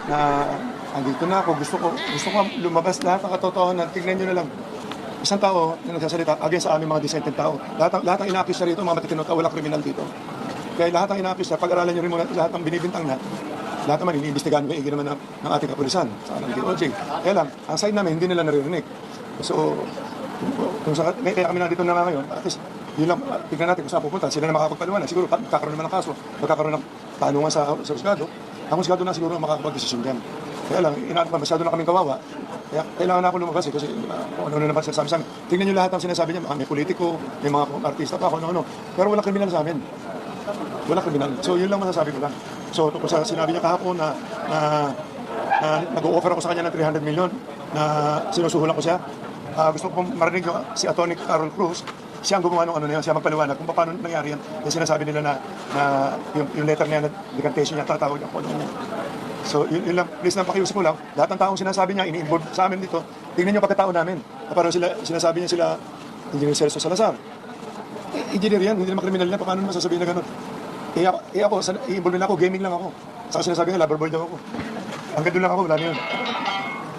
na andito na ako, gusto ko lumabas lahat ng katotohanan. Tignan nyo na lang. Isang tao na nagsasalita against sa aming mga dissented tao. Lahat ng ina-accuse na rito, mga matitinong tao, walang kriminal dito. Kaya lahat ng ina-accuse na, pag-aralan nyo rin muna lahat ng binibintang na, lahat naman iniimbestigahan ko, naman ng ating kapulisan, sa ng DOJ. Kaya lang, ang side namin, hindi nila naririnig. So, kaya kami nandito na ngayon, at least, yun lang, tignan natin kung saan pupunta. Sila na makakapagpaliwanag. Siguro, magkakaroon naman ng kaso, magkakaroon ng tanungan sa husgado. Ang husgado na siguro makakapag-desisyon din. Kaya lang, masyado na kaming kawawa. Kaya kailangan na ako lumabas kasi ano na naman sinasabi sa amin. Tingnan nyo lahat ang sinasabi niya. May politiko, may mga artista pa, ano. Pero walang kriminal sa amin. Walang kriminal. So yun lang masasabi ko lang. So tungkol sa sinabi niya kahapon na nag-o-offer ako sa kanya ng 300 million na sinusuhulan ko siya. Gusto ko marinig si Atty. Carol Cruz. Siya ang gumawa ng ano na yan, siya magpaliwanag kung paano nangyari yan. Yung sinasabi nila na yung letter niya na decantation niya, tatawag ako niya. So, yun lang, please lang pakiusap mo lang. Lahat ng taong sinasabi niya, ini-involve sa amin dito. Tingnan niyo pagkatao namin. Parang sinasabi niya sila, Engineer Celso Salazar. Engineer yan, hindi naman kriminal yan. Paano naman sasabihin na gano'n? Ako, i-involve na ako, gaming lang ako. Saka sinasabi niya, lover boy daw ako. Hanggang doon lang ako, wala na yun.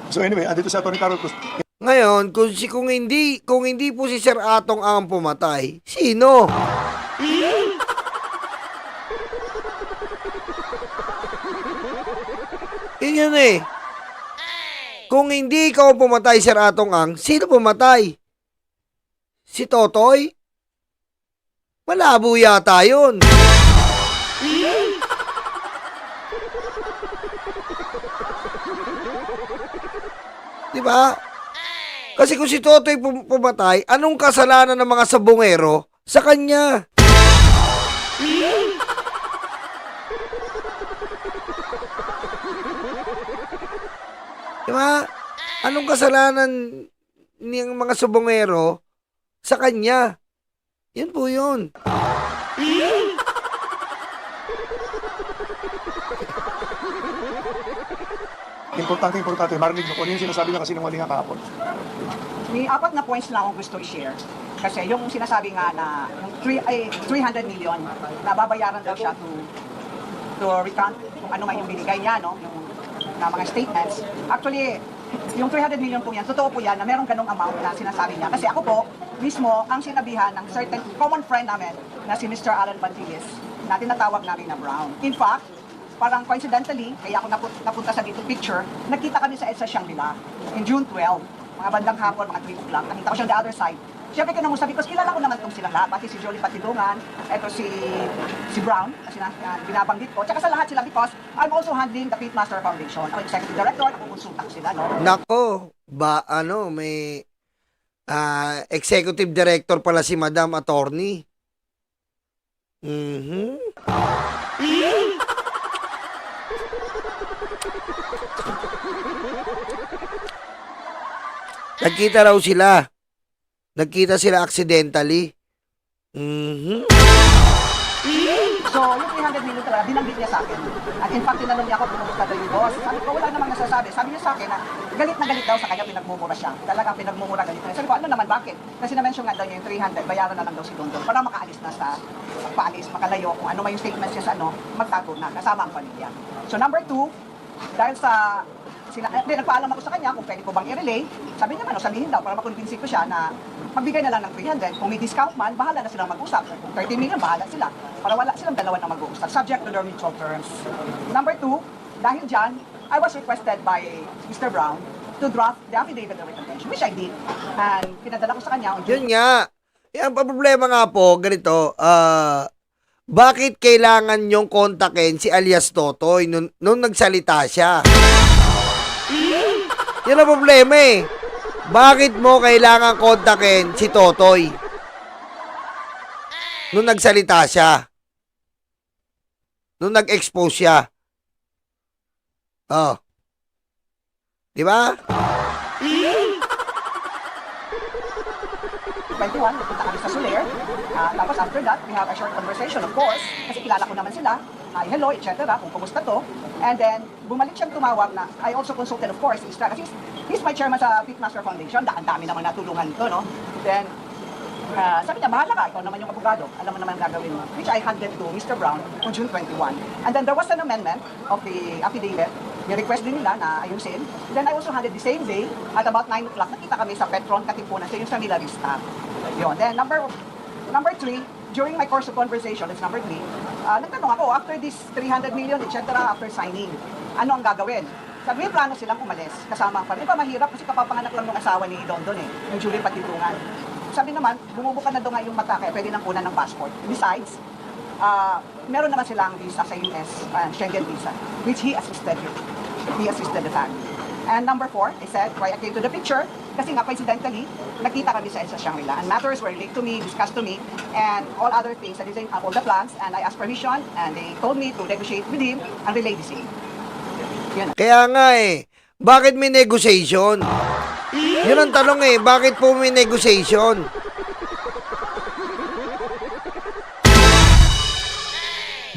So anyway, andito sa Atty. Carol Cruz. Ngayon, kung hindi po si Sir Atong ang pumatay, sino? Yun eh. Kung hindi ikaw pumatay, Sir Atong Ang, sino pumatay? Si Totoy? Malabo yata yun. Diba? Kasi kung si Totoy pumatay, anong kasalanan ng mga sabongero sa kanya? Diba? Anong kasalanan ng mga sabongero sa kanya? Yan po yun. Importante, marinig mo kung ano yung sinasabi niya kasi nung wali nga kahapon. May 4 na points lang akong gusto i-share. Kasi yung sinasabi nga na yung 300 million na babayaran daw siya to recount kung ano man yung binigay niya, no? Yung na mga statements. Actually, yung 300 million po yan, totoo po yan na merong ganong amount na sinasabi niya. Kasi ako po, mismo, ang sinabihan ng certain common friend namin na si Mr. Alan Bantilles na tinatawag namin na Brown. In fact, parang coincidentally, kaya ako napunta sa dito picture, nakita kami sa EDSA Shangri-La in June 12, mga bandang hapon, mga 3 o'clock, nakita ko siya on the other side. Siyempre kinamusta because kilala ko naman itong silang lahat, pati si Jolie Patidungan, eto si Brown, kasi binabanggit ko, tsaka sa lahat sila because I'm also handling the Pitmaster Foundation. Ako executive director, nakukonsulta ko sila, no? Nako, may executive director pala si Madam Attorney. Nagkita sila accidentally. So, yung 300 million talaga, binanggit niya sa akin. At in fact, tinanong niya ako, pumunta daw yung boss. Sabi ko, wala namang nasasabi. Sabi niya sa akin na galit na galit daw sa kanya, pinagmumura siya. Talagang pinagmumura galit na. Sabi ko, ano naman, bakit? Kasi na-mention nga daw niya yung 300, bayaran na lang daw si Dondon para makaalis na sa paalis, makalayo, kung ano man yung statements niya sa magtago na, kasama ang pamilya. So, number 2, dahil sa nagpaalam ako sa kanya kung pwede ko bang i-relay. Sabi niya sabihin daw para makonvince ko siya na magbigay na lang ng 300. Kung may discount man, bahala na silang mag-usap. Kung 30 million, bahala sila. Para wala silang dalawa na mag-uusap. Subject to their mutual terms. Number 2, dahil dyan, I was requested by Mr. Brown to draft the affidavit of recommendation, which I did. And pinadala ko sa kanya. Yun nga. Ang problema nga po, ganito, bakit kailangan nyong kontakin si alias Totoy nung nagsalita siya? Yan ang problema eh. Bakit mo kailangan kontakin si Totoy nung nagsalita siya? Nung nag-expose siya? Oh. Di ba? 21, pupunta kami sa Soler. Tapos after that, we have a short conversation, of course, kasi kilala ko naman sila. Hello, etc. Kung kumusta to. And then, bumalik siyang tumawag na, I also consulted, of course, kasi he's my chairman sa Pitmaster Foundation. Ang dami namang natulungan ito, no? Then, Sabi niya, bahala ka, ikaw naman yung abogado. Alam mo naman ang gagawin mo. Which I handed to Mr. Brown on June 21. And then there was an amendment of the affidavit. Ni-request din nila na ayusin. Then I also handed the same day, at about 9 o'clock, nakita kami sa Petron, Katipunan, sa yung sa Milarista. Yun. Then number 3, during my course of conversation, that's number 3, nagtanong ako, after this 300 million, etc., after signing, ano ang gagawin? Sabi, may plano silang umalis, kasama ang pamilya. Di ba mahirap kasi kapapanganak lang ng asawa ni Dondon yung Julie Patitungan. Sabi naman, bumubuka na doon nga yung mata, kaya pwede nang kunan ng passport. Besides, meron naman silang visa sa US, Schengen visa, which he assisted the family. And number 4, I said, why I came to the picture, kasi nga coincidentally, nagkita kami sa Shangri-La. And matters were related to me, discussed to me, and all other things, I designed all the plans, and I asked permission, and they told me to negotiate with him and relay the same. Yun. Kaya nga eh, bakit may negotiation? Yun ang tanong eh, bakit po may negotiation?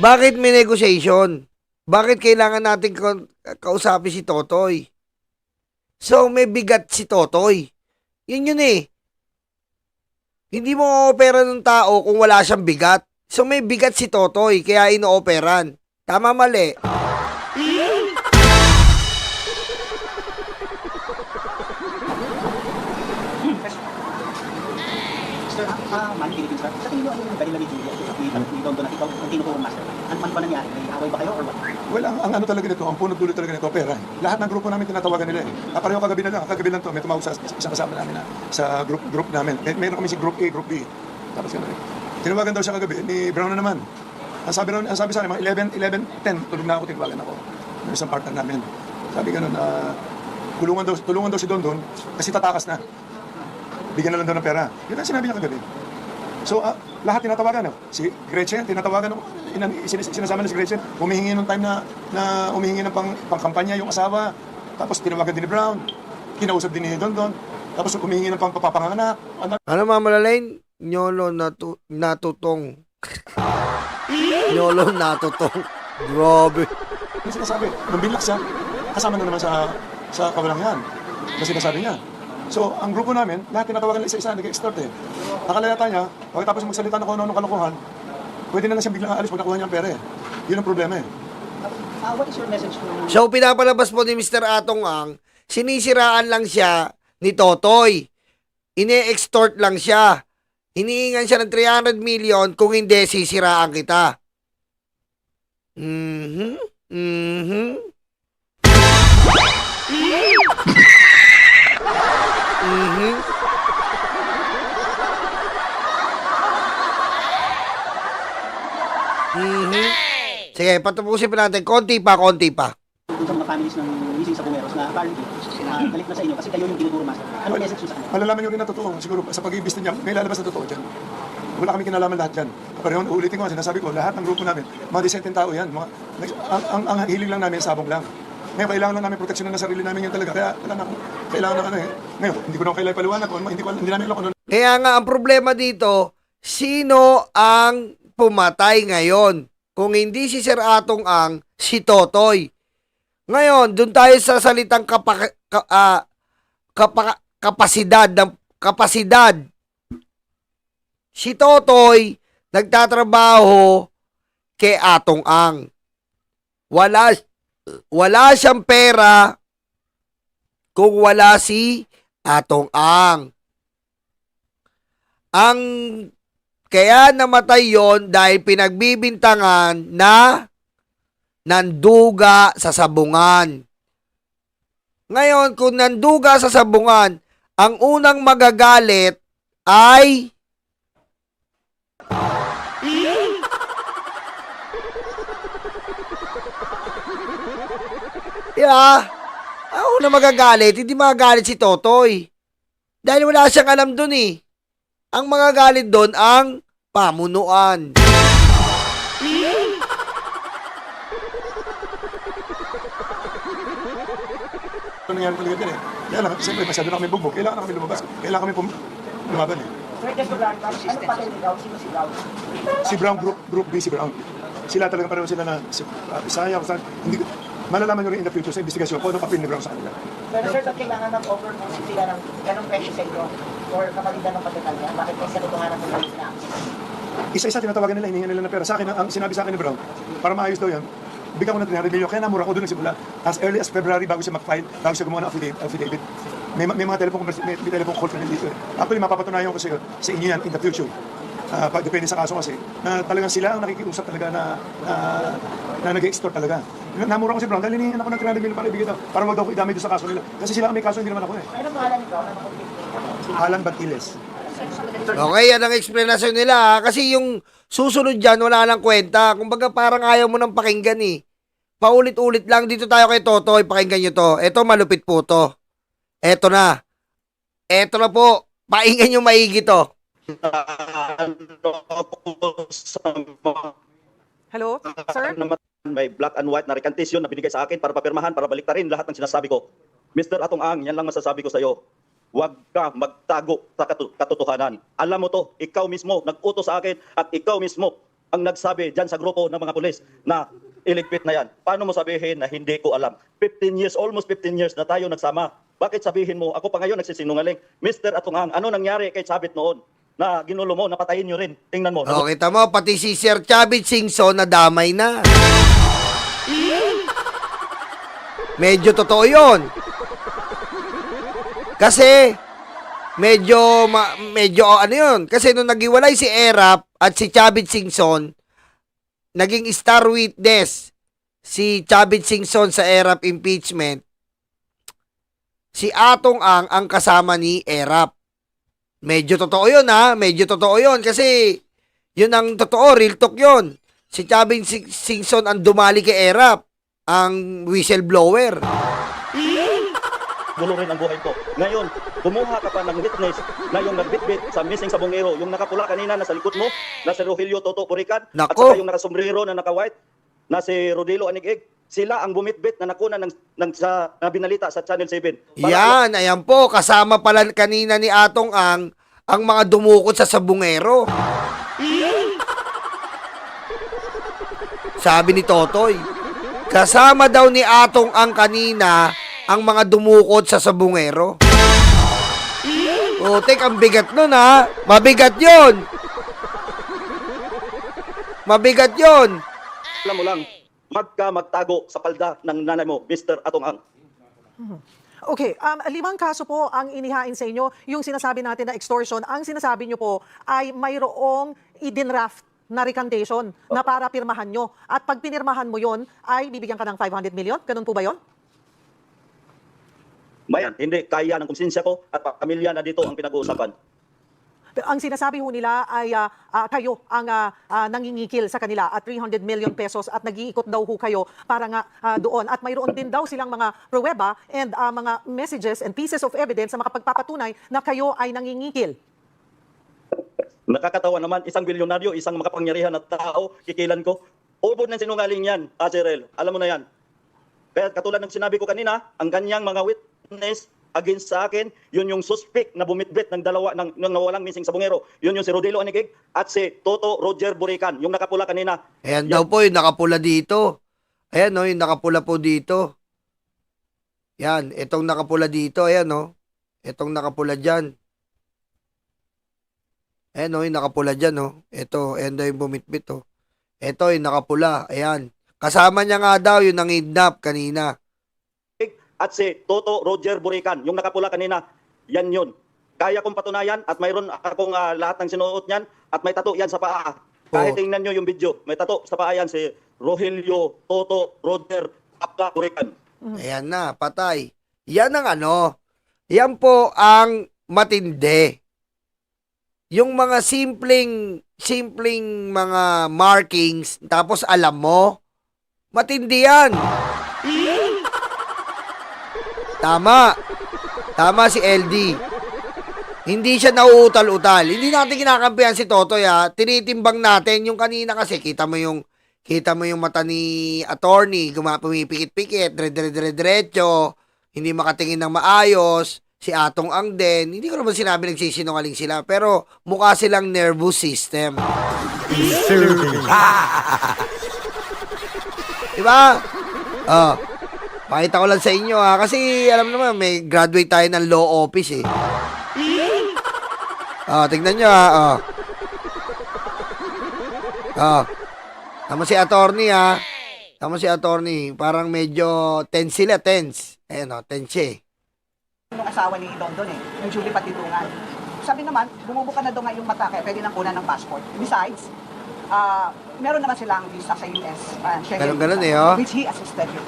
Bakit may negotiation? Bakit kailangan natin kausapin si Totoy? So, may bigat si Totoy. Yun eh. Hindi mo opera ng tao kung wala siyang bigat. So, may bigat si Totoy, kaya ino-operan. Tama, mali. Sir, Manny Philippines, sir. Sa tingin mo, ano yung dahil na ni Julia? Ni Dondon at ikaw, ang tinuturo master. Ano man ba nangyari? May away ba kayo or what? Well, ang ano talaga nito, ang punot dulo talaga nito, pera. Lahat ng grupo namin tinatawagan nila eh. Pareho kagabi lang to, may tumawag sa isang kasama namin sa group namin. Mayroon kami si group A, group B. Tapos gano'n. Tinawagan daw siya kagabi, ni Brown na naman. Ang sabi sa akin, mga 11:10, tulog na ako, tinawagan ako. Ng isang partner namin. Sabi gano'n, tulungan daw si Dondon kasi tatakas na. Bigyan na lang daw ng pera. Yun ang sinabi niya kagabi. So, lahat tinatawagan. Si Gretchen, tinatawagan. Sinasama na si Gretchen. Humihingi nung time na humihingi ng pangkampanya yung asawa. Tapos tinawagan din ni Brown. Kinausap din ni Dondon. Tapos humihingi ng papapanganak. Ano mamalalain? Nyolo natutong. Nyolo natutong. Grabe. Yung sinasabi, nung binlak siya, kasama na naman sa kawalangan. Na sinasabi niya. So, ang grupo namin, lahat tinatawagan na isa-isa, nag-extort eh. Nakalayata niya, pagkatapos magsalita na kung ano-anong kalokohan, pwede na lang siyang biglang aalis pag nakuha niya ang pera eh. Yun ang problema eh. What is your message to... So, pinapalabas po ni Mr. Atong Ang, sinisiraan lang siya ni Totoy. Ine-extort lang siya. Hinihingan siya ng 300 million, kung hindi, sisiraan kita. Sige, patapusin pa natin. Konti pa. Dun sa mga families ng missing sa Bumeros na apparently, galit na sa inyo kasi kayo yung tinuturo master. Ano message nyo sa kanila? Malalaman nyo rin na totoo. Siguro sa pag-ibis niya, may lalabas na totoo dyan. Wala kami kinalaman lahat dyan. Pero ulitin ko, sinasabi ko, lahat ng grupo namin, mga disenteng tao yan. Ang hiling lang namin, sabong lang. Ngayon, kailangan lang namin proteksyonan na sarili namin yun talaga. Kaya, kailangan na eh. Ngayon, hindi ko na kailangan paliwanag. Hindi namin alam kung ano. Kaya nga, ang problema dito, sino ang pumatay ngayon? Kung hindi si Sir Atong Ang, si Totoy. Ngayon, dun tayo sa salitang kapasidad. Si Totoy, nagtatrabaho kay Atong Ang. Wala siyang pera kung wala si Atong Ang. Kaya namatay yon dahil pinagbibintangan na nanduga sa sabungan. Ngayon, kung nanduga sa sabungan, ang unang magagalit ay ang unang magagalit, hindi magagalit si Totoy. Dahil wala siyang alam dun eh. Ang magagalit doon ang pamunuan. Ano nangyari talaga din eh. Kaya lang, siyempre, masyado na kami bugbog. Kailangan na kami lumabas. Kailangan kami lumaban eh. Sir, just to clarify, ano pa ni Brown? Sino si Brown? Si Brown, group B si Brown. Sila talaga pareho sila na, Isaya, hindi ko, malalaman nyo rin in the future sa investigasyon kung anong papel ni Brown sa kanila. Pero sir, ba't kailangan mag-offer mo sila ng ganong presyo sa inyo or kapalitan ng pagkatal niya? Bakit may katotohanan mo lang na? Isa-isa tinatawagan nila, hinihingan nila ng pera. Sa akin, ang sinabi sa akin ni Brown, para maayos daw yan, bigyan ko ng 300 million. Kaya namura ko doon nagsimula. As early as February, bago siya mag-file, bago siya gumawa ng affidavit. May mga telephone call pa rin dito. Actually, mapapatunayan ko sa inyo yan in the future. Depende sa kaso kasi, na talagang sila ang nakikiusap talaga na nag-extort talaga. Namura ko si Brown dahil hinihingan ako ng 300 million para ibigay daw, para wag daw ko idamay doon sa kaso nila. Kasi sila ang may kaso, hindi naman ako eh. Ano pangalan ni Brown? Ano pag Alan Bantiles. Okay, yan ang explanation nila. Kasi yung susunod dyan, wala nang kwenta. Kumbaga parang ayaw mo nang pakinggan eh. Paulit-ulit lang. Dito tayo kay Totoy. Pakinggan nyo to. Eto, malupit po to. Eto na. Eto na po. Pakinggan nyo maigi to. Hello, sir? May black and white na recantation na binigay sa akin para papirmahan, para baliktarin lahat ng sinasabi ko. Mr. Atong Ang, yan lang masasabi ko sa iyo. Huwag ka magtago sa katotohanan. Alam mo to, ikaw mismo nag-utos sa akin at ikaw mismo ang nagsabi dyan sa grupo ng mga pulis na iligpit na yan. Paano mo sabihin na hindi ko alam? 15 years, almost 15 years na tayo nagsama. Bakit sabihin mo, ako pa ngayon nagsisinungaling? Mr. Atong Ang, ano nangyari kay Sabit noon? Na ginulo mo, napatayin nyo rin. Tingnan mo. O, kita mo, pati si Sir Chavit Singson nadamay na. Medyo totoo yun. Kasi, medyo ano yun. Kasi nung naghiwalay si Erap at si Chavit Singson, naging star witness si Chavit Singson sa Erap impeachment. Si Atong ang kasama ni Erap. Medyo totoo yun ha. Medyo totoo yun. Kasi, yun ang totoo. Real talk yun. Si Chavit Singson ang dumali kay Erap. Ang whistleblower. Gulo rin ang buhay ko. Ngayon, kumuha ka pa ng witness na yung nagbitbit sa missing sa Bungero, yung nakapula kanina na sa likod mo, na si Rogelio Toto Purican, at Nako. saka yung nakasombrero na naka-white, na si Rodilo Anigig, sila ang bumitbit na nakuna na binalita sa Channel 7. Yan, ayan po. Kasama pala kanina ni Atong ang mga dumukot sa sabungero. Sabi ni Totoy. Kasama daw ni Atong ang kanina ang mga dumukot sa sabungero. O, tek, ang bigat nun ha. Mabigat yon. Mabigat yon. Alam mo lang, magtago sa palda ng nanay mo, Mr. Atong Ang. Okay, 5 kaso po ang inihain sa inyo. Yung sinasabi natin na extortion, ang sinasabi nyo po ay mayroong idinraft na recantation na para pirmahan nyo. At pag pinirmahan mo yon ay bibigyan ka ng 500 million? Ganun po ba yon? Mayan, hindi kaya ng konsensya ko at pamilya na dito ang pinag-uusapan. Pero ang sinasabi ho nila ay kayo ang nangingikil sa kanila at 300 million pesos at nag-iikot daw ho kayo para nga doon. At mayroon din daw silang mga pruweba and mga messages and pieces of evidence na makapagpapatunay na kayo ay nangingikil. Nakakatawa naman, isang bilyonaryo, isang makapangyarihan na tao, kikilan ko. Ubod ng sinungaling yan, Azerel. Alam mo na yan. Kaya katulad ng sinabi ko kanina, ang kanyang mga witness against sa akin, yun yung suspect na bumitbit ng dalawa ng nawalang missing sa Bungero. Yun yung si Rodilo Anigig at si Toto Roger Burican, yung nakapula kanina. Ayan daw po yung nakapula dito. Ayan o, yung nakapula po dito. Yan, itong nakapula dito. Ayan o. Itong nakapula dyan. Ayan o, yung nakapula dyan o. Ito, ayan daw yung bumitbit o. Ito yung nakapula. Ayan. Kasama niya nga daw yung nangidnap kanina. At si Toto Roger Burican, yung nakapula kanina, yan yun. Kaya kong patunayan at mayroon akong lahat ng sinuot niyan at may tato yan sa paa. Kahit tingnan nyo yung video, may tato sa paa yan si Rogelio Toto Roger Burican. Ayan na, patay. Yan ang ano. Yan po ang matindi. Yung mga simpleng mga markings, tapos alam mo, matindi yan. Tama. Tama si LD. Hindi siya nauutal-utal. Hindi natin kinakampihan si Totoy ha. Tinitimbang natin yung kanina kasi kita mo yung mata ni attorney, pumipikit-pikit, dire-diretso, hindi makatingin ng maayos. Si Atong Ang din. Hindi ko naman sinabi nagsisinungaling sila, pero mukha silang nervous system. Diba? Pakita ko lang sa inyo ha. Kasi alam naman, may graduate tayo ng law office eh. Tignan nyo ha. Tama si attorney ha. Tama si attorney. Parang medyo tense sila, tense. Ayan tense eh. Yung asawa ni London yung Julie Patitungan. Sabi naman, bumubuka na daw nga yung mata, kaya pwede nang kunan ng passport. Besides, meron naman silang visa sa US. Ganun eh, oh. Which he assisted with.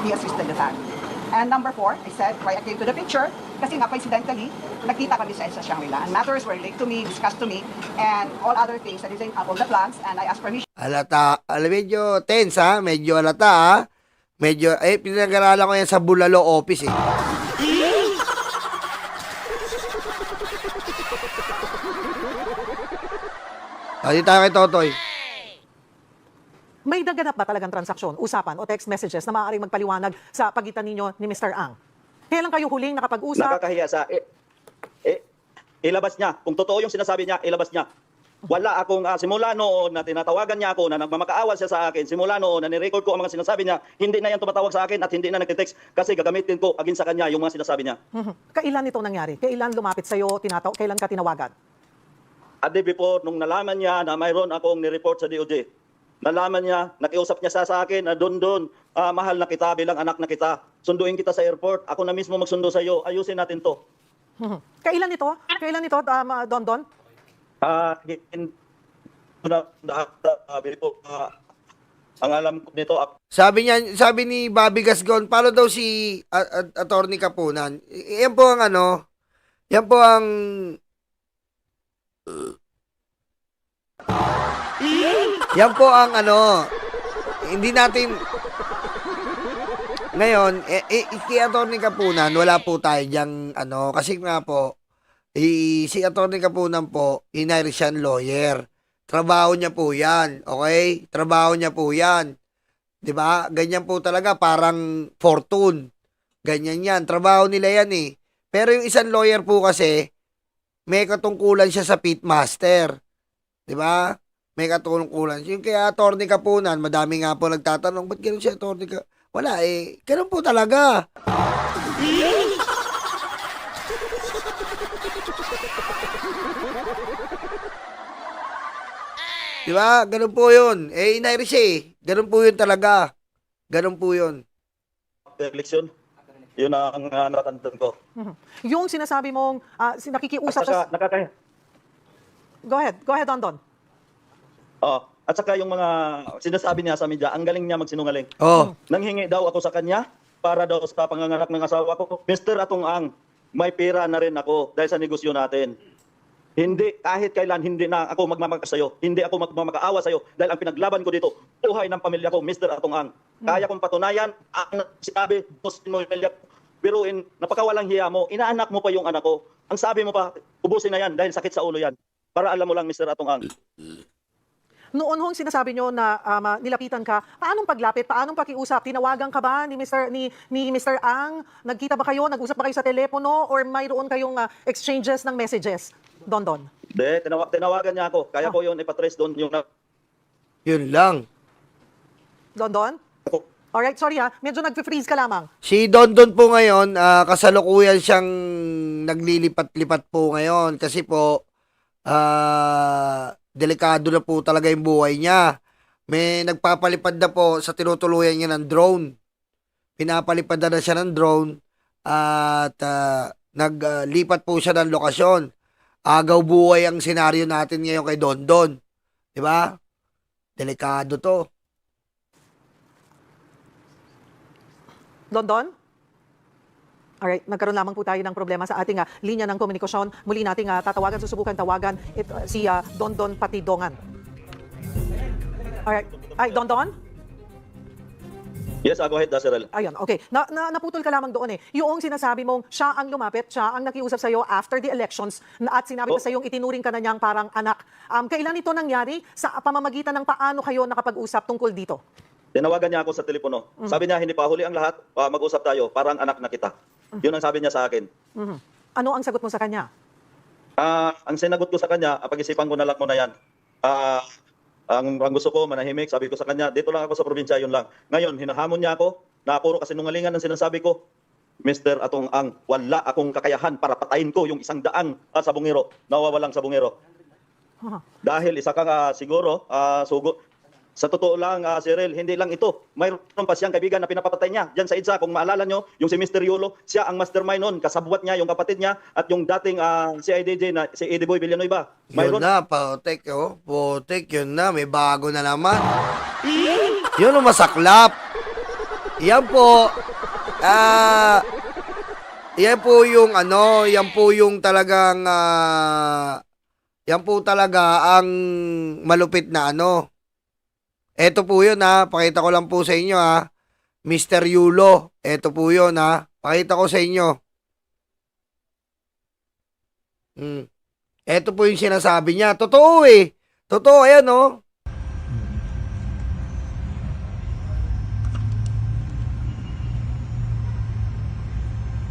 He assisted the family. And number 4, I said, why I came to the picture, kasi nga coincidentally, nakita kami sa Shangri-La. And matters were related to me, discussed to me, and all other things that is in all the plans, and I asked permission. Alata. Medyo tense ha. Medyo alata ha. Medyo, pinag-aralan ko yan sa Bulalo office eh. Dito tayo kay Totoy. May naganap ba talagang transaksyon, usapan o text messages na maaaring magpaliwanag sa pagitan ninyo ni Mr. Ang? Kailan kayo huling nakapag-usap? Nakakahiya sa ilabas niya. Kung totoo yung sinasabi niya, ilabas niya. Wala akong simula noon na tinatawagan niya ako na nagmamakaawal siya sa akin. Simula noon na nirecord ko ang mga sinasabi niya, hindi na yan tumatawag sa akin at hindi na nagte-text kasi gagamitin ko against sa kanya yung mga sinasabi niya. Kailan ito nangyari? Kailan lumapit sa'yo, kailan ka tinawagan? A day before, nung nalaman niya na mayroon akong nireport sa DOJ, nalaman niya, nakiusap niya sa akin na doon, mahal na kita bilang anak na kita. Sunduin kita sa airport, ako na mismo magsundo sa iyo, ayusin natin to. Kailan ito? Kailan ito, Don? Ang alam ko nito, Sabi ni Bobby Gascon, paano daw si Attorney Kapunan? Yan po ang yan po ang yan po ang hindi natin ngayon, kay Attorney Kapunan, wala po tayo diyang kasi nga po, si Attorney Kapunan po, in-Irishan lawyer. Trabaho niya po yan, okay? Trabaho niya po yan. 'Di ba? Ganyan po talaga, parang fortune. Ganyan yan, trabaho nila yan eh. Pero yung isang lawyer po kasi, may katungkulan siya sa pitmaster. 'Di ba? May katungkulan. Yung kaya Attorney Kapunan, madami nga po nagtatanong, ba't gano'n si Attorney Kapunan? Wala eh. Ganun po talaga. Diba? Ganun po yun. In-Irish eh. Ganun po yun talaga. Ganun po yun. eleksyon, yun ang natatandaan ko. Yung sinasabi mong nakikiusap At saka, nakakahiya. Go ahead, Don. At saka yung mga sinasabi niya sa media, ang galing niya magsinungaling. Nanghingi daw ako sa kanya para daw sa panganganak ng asawa ko. Mr. Atong Ang, may pera na rin ako dahil sa negosyo natin. Hindi, kahit kailan, hindi na ako magmamakas sa'yo. Hindi ako magmamakaawa sa'yo dahil ang pinaglaban ko dito, buhay ng pamilya ko, Mr. Atong Ang. Kaya kong patunayan, ang sinabi, mo pamilya, biruin, napakawalang hiya mo, inaanak mo pa yung anak ko. Ang sabi mo pa, ubusin na yan dahil sakit sa ulo yan. Para alam mo lang, Mr. Atong Ang. Noon hong sinasabi nyo na nilapitan ka, paanong paglapit, paanong pakiusap? Tinawagan ka ba ni Mr. Ang? Nagkita ba kayo? Nag-usap ba kayo sa telepono? Or mayroon kayong exchanges ng messages? Don. Hindi, tinawagan niya ako. Kaya ko yun ipatrace doon yung... Yun lang. Don? Alright, sorry medyo nag-freeze ka lamang. Si Don po ngayon, kasalukuyan siyang naglilipat-lipat po ngayon kasi po, delikado na po talaga yung buhay niya. May nagpapalipad na po sa tinutuluyan niya ng drone. Pinapalipad na siya ng drone at naglipat po siya ng lokasyon. Agaw buhay ang senaryo natin ngayon kay Don. Diba? Delikado to. Don? Alright, nagkaroon lamang po tayo ng problema sa ating linya ng komunikasyon. Muli nating tatawagan, susubukan tawagan si Don Patidongan. Alright. Ay, Don? Yes, go ahead, Dasirel. Ayun, okay. Naputol ka lamang doon eh. Yung sinasabi mong siya ang lumapit, siya ang nakiusap sa'yo after the elections at sinabi pa sa'yong itinuring ka na niyang parang anak. Kailan ito nangyari? Sa pamamagitan ng paano kayo nakapag-usap tungkol dito? Tinawagan niya ako sa telepono. Sabi niya, hindi pa huli ang lahat, mag-usap tayo, parang anak na kita. Yun ang sabi niya sa akin. Ano ang sagot mo sa kanya? Ang sinagot ko sa kanya, pag-isipan ko na lang muna yan. Ang gusto ko, manahimik, sabi ko sa kanya, dito lang ako sa probinsya, yun lang. Ngayon, hinahamon niya ako, na puro kasinungalingan ang sinasabi ko, Mr. Atong Ang, wala akong kakayahan para patayin ko yung 100 sabungero, nawawalang sabungero. Dahil isa ka siguro, sugo. Sa totoo lang, Cyril, hindi lang ito. Mayroon pa siyang kaibigan na pinapapatay niya. Diyan sa EDSA, kung maalala nyo, yung si Mr. Yulo, siya ang mastermind nun. Kasabwat niya, yung kapatid niya, at yung dating CIDJ na si Eddie Boy Villanueva. Yun na, Putik, oh. Putik, yun na. May bago na naman. Yun ang masaklap. Yan po. Yan po yung ano, yan po yung talagang yan po talaga ang malupit na ano. Ito po yun ha. Pakita ko lang po sa inyo ha. Mr. Yulo. Ito po yun ha. Pakita ko sa inyo. Ito po yung sinasabi niya. Totoo eh. Totoo, ayan oh.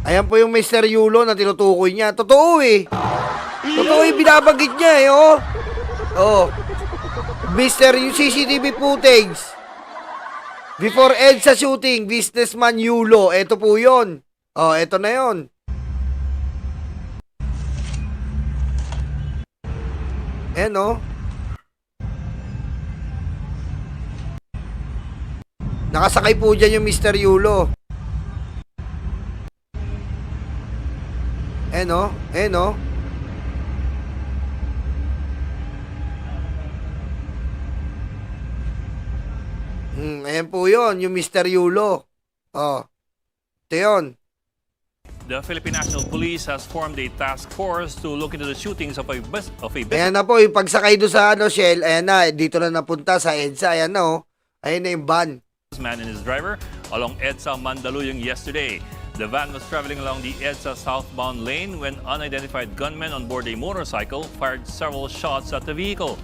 Ayan po yung Mr. Yulo na tinutukoy niya. Totoo eh. Totoo yung binabanggit niya eh oh. Oh. Mr. yung CCTV footage. Before EDSA shooting, businessman Yulo. Ito po yun. Oh, ito na yun. Ayan oh. Nakasakay po dyan yung Mr. Yulo. Ayan oh. Ayan oh. Ayan po yun, yung Mr. Yulo. Oh. Ito yun. The Philippine National Police has formed a task force to look into the shootings of a Ayan na po, yung pagsakay doon sa Shell, ayan na, dito na napunta sa EDSA, ayan na oh. Ayan na yung van. businessman and his driver along EDSA Mandaluyong yesterday. The van was traveling along the EDSA southbound lane when unidentified gunmen on board a motorcycle fired several shots at the vehicle.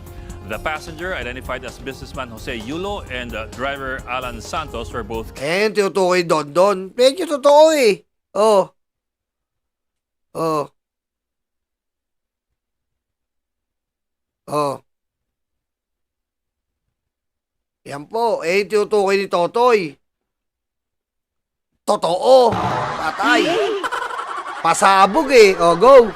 The passenger, identified as businessman Jose Yulo, and driver Alan Santos were both... Ayan, tinutukoy Don. Medyo totoo eh. Oh. Oh. Oh. Yan po. Eh, tinutukoy ni Totoy. Totoo. Patay. Pasabog eh. Oh, go.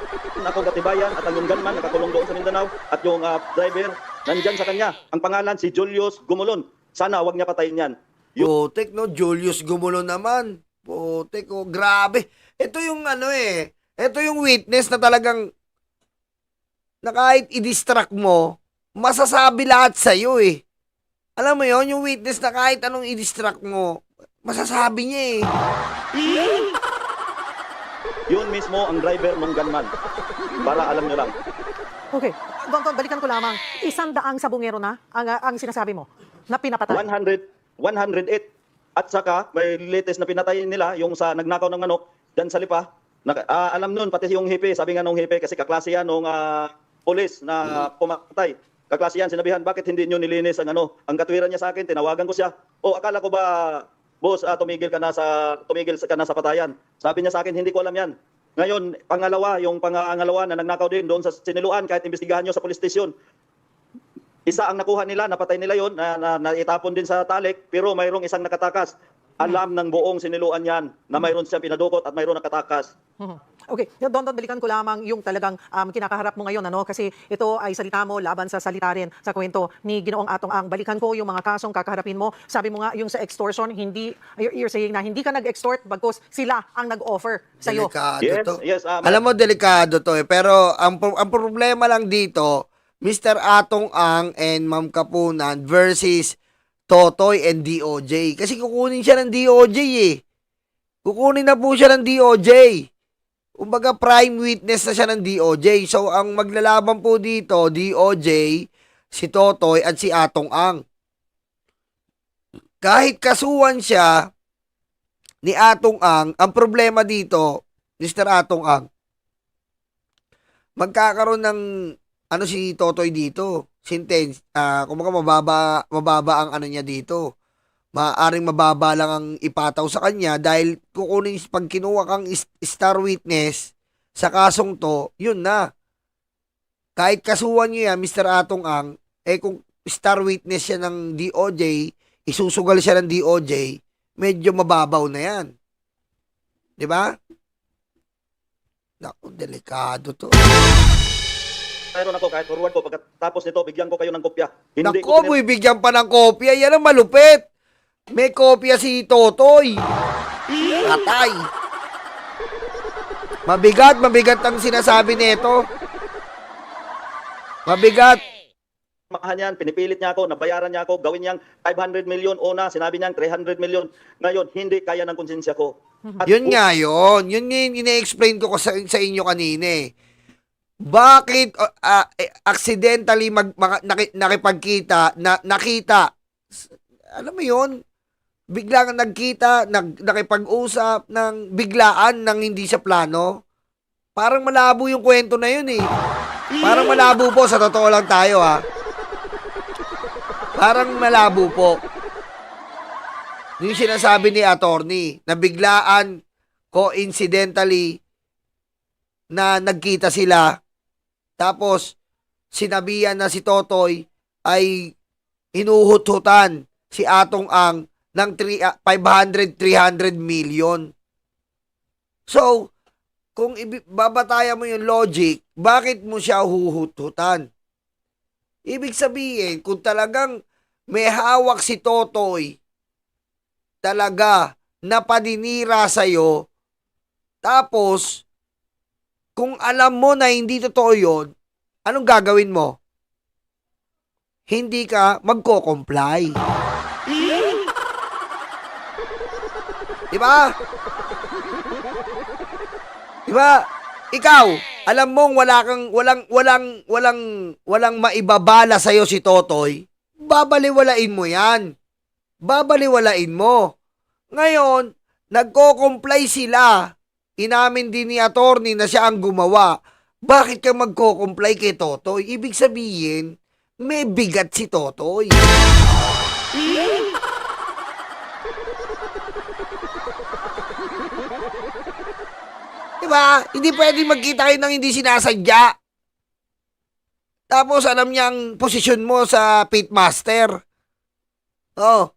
Ako katibayan at ang yung gunman nakakulong doon sa Mindanao at yung driver nandyan sa kanya. Ang pangalan si Julius Gumulon. Sana wag niya patayin yan. Putik, no? Julius Gumulo naman. Putik, oh. Grabe. Ito yung ano eh. Ito yung witness na talagang na kahit i-distract mo, masasabi lahat sa'yo eh. Alam mo yon, yung witness na kahit anong i-distract mo, masasabi niya eh. Yun mismo ang driver ng gunman. Para alam nyo lang. Okay. Don, balikan ko lamang. 100 sabungero na ang sinasabi mo na pinapatay. 108. At saka, may latest na pinatay nila, yung sa nagnakaw ng manok, dyan sa Lipa. Alam nun, pati yung hipe, sabi nga nung hipe, kasi kaklase yan nung polis na pumatay. Kaklase yan, sinabihan, bakit hindi nyo nilinis ang ang katwiran niya sa akin, tinawagan ko siya. O, akala ko ba, boss, tumigil ka na sa patayan. Sabi niya sa akin, hindi ko alam yan. Ngayon, yung pangalawa na nagnakaw din doon sa Siniluan, kahit imbestigahan nyo sa police station. Isa ang nakuha nila, napatay nila yon, na itapon din sa talik, pero mayroong isang nakatakas. Alam ng buong Siniluan yan na mayroon siyang pinadukot at mayroon nakatakas. Okay, Don, balikan ko lamang yung talagang kinakaharap mo ngayon, kasi ito ay salita mo laban sa salita rin sa kwento ni Ginoong Atong Ang. Balikan ko yung mga kasong kakaharapin mo. Sabi mo nga yung sa extortion, you're saying na hindi ka nag-extort bagkus sila ang nag-offer sa'yo. Delikado to. Yes, Alam mo, delikado to eh. Pero ang problema lang dito, Mr. Atong Ang and Ma'am Kapunan versus Totoy and DOJ. Kasi kukunin siya ng DOJ eh. Kukunin na po siya ng DOJ. Kumbaga prime witness na siya ng DOJ. So ang maglalaban po dito, DOJ, si Totoy at si Atong Ang. Kahit kasuhan siya ni Atong Ang, ang problema dito, Mr. Atong Ang, magkakaroon ng si Totoy dito. Sentence, kumbaga mababa ang ano niya dito. Maaring mababa lang ang ipataw sa kanya dahil kukunin pag kinuha kang star witness sa kasong to, yun na. Kahit kasuhan niyo yan, Mr. Atong Ang, kung star witness siya ng DOJ, isusugal siya ng DOJ, medyo mababaw na yan. Di ba? Naku, delikado to. Mayroon ako kahit forward ko. Pagkatapos nito, bigyan ko kayo ng kopya. Hindi Nako, boy, bigyan pa ng kopya. Yan ang malupit. May kopya si Totoy. Patay. Mabigat ang sinasabi nito. Mabigat. Makahan yan, pinipilit niya ako, nabayaran niya ako, gawin niyang 500 million una, sinabi niyang 300 million. Ngayon, hindi kaya ng konsensya ko. At Yun nga yun. Yun yung ina-explain ko sa inyo kanina eh. Bakit accidentally nakipagkita, nakita, alam mo yun, biglang nagkita, nakipag-usap ng biglaan ng hindi sa plano? Parang malabo yung kwento na yun eh. Parang malabo po, sa totoo lang tayo ha. Parang malabo po. Yung sinasabi ni attorney, na biglaan, coincidentally, na nagkita sila, tapos sinabihan na si Totoy ay hinuhut-hutan si Atong Ang ng 500-300 million. So, kung babatayan mo yung logic, bakit mo siya huhut-hutan? Ibig sabihin, kung talagang may hawak si Totoy, talaga na paninira sa'yo, tapos, kung alam mo na hindi totoo yun, anong gagawin mo? Hindi ka magko-comply. Diba? Diba? Ikaw, alam mong walang maibabala sa'yo si Totoy, babaliwalain mo yan. Babaliwalain mo. Ngayon, nagko-comply sila. Inamin din ni attorney na siya ang gumawa. Bakit ka magko-comply kay Totoy? Ibig sabihin, may bigat si Totoy. Diba? Hindi pwedeng magkita kayo ng hindi sinasadya. Tapos alam niya ang posisyon mo sa pitmaster. Oh.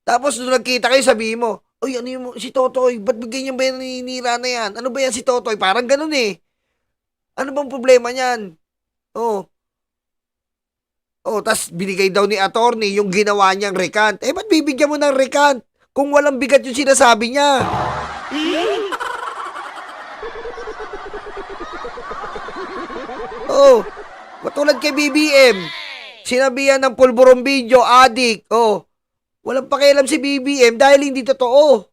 Tapos nung nagkita kayo, sabihin mo, "Uy, ano yung si Totoy? Ba't ganyan ba yung naninira na yan? Ano ba yan si Totoy?" Parang ganun eh. Ano bang problema niyan? Oh. Oh, tas binigay daw ni attorney yung ginawa niyang recant. Eh, ba't bibigyan mo ng recant kung walang bigat yung sinasabi niya? Oh, katulad kay BBM. Sinabihan ng pulburong video, adik. Oh, walang pakialam si BBM dahil hindi totoo.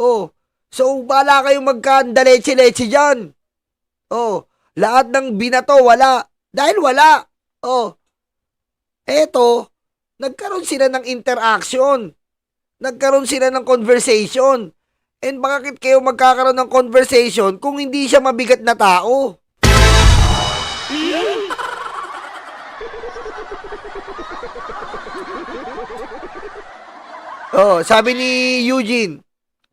Oh, so bala kayong magkandaleche-leche dyan. Oh, lahat ng binato, wala. Dahil wala. Oh, eto, nagkaroon sila ng interaction. Nagkaroon sila ng conversation. And bakit kayo magkakaroon ng conversation kung hindi siya mabigat na tao? Oh, sabi ni Eugene,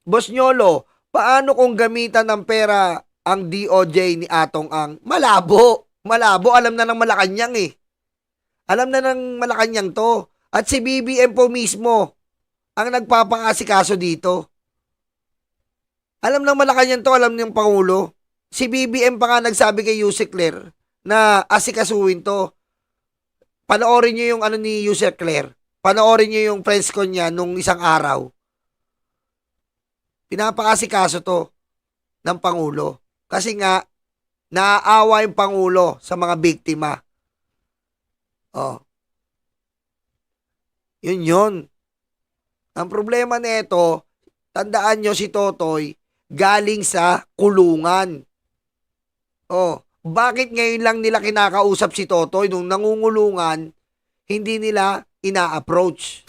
Boss Nyolo, paano kung gamitan ng pera ang DOJ ni Atong Ang? Malabo. Malabo. Alam na ng Malacanang eh. Alam na ng Malacanang to. At si BBM po mismo ang nagpapakasikaso dito. Alam ng Malacanang to, alam ng Pangulo. Si BBM pa nga nagsabi kay Yusek Claire na asikasuhin to. Panoorin niyo yung ano ni Yusek Claire. Panoorin niyo yung press con niya nung isang araw. Pinapakasikaso to ng Pangulo. Kasi nga, naaawa yung Pangulo sa mga biktima. Oh. Yun. Ang problema nito, tandaan nyo si Totoy, galing sa kulungan. Oh, bakit ngayon lang nila kinakausap si Totoy nung nangungulungan, hindi nila ina-approach?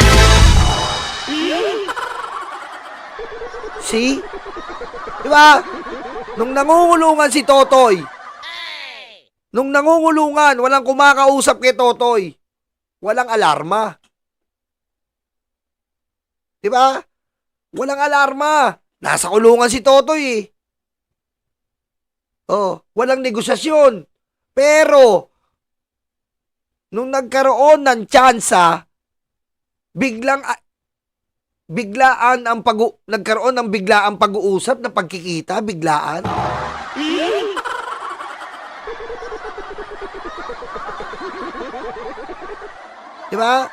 See? Diba? Nung nangungulungan si Totoy, nung nangungulungan, walang kumakausap kay Totoy, walang alarma. Diba? Walang alarma. Nasa kulungan si Totoy eh. Oh, walang negosasyon. Pero, nung nagkaroon ng tsansa, biglang Biglaan ang nagkaroon ng biglaang pag-uusap na pagkikita, biglaan. Di ba?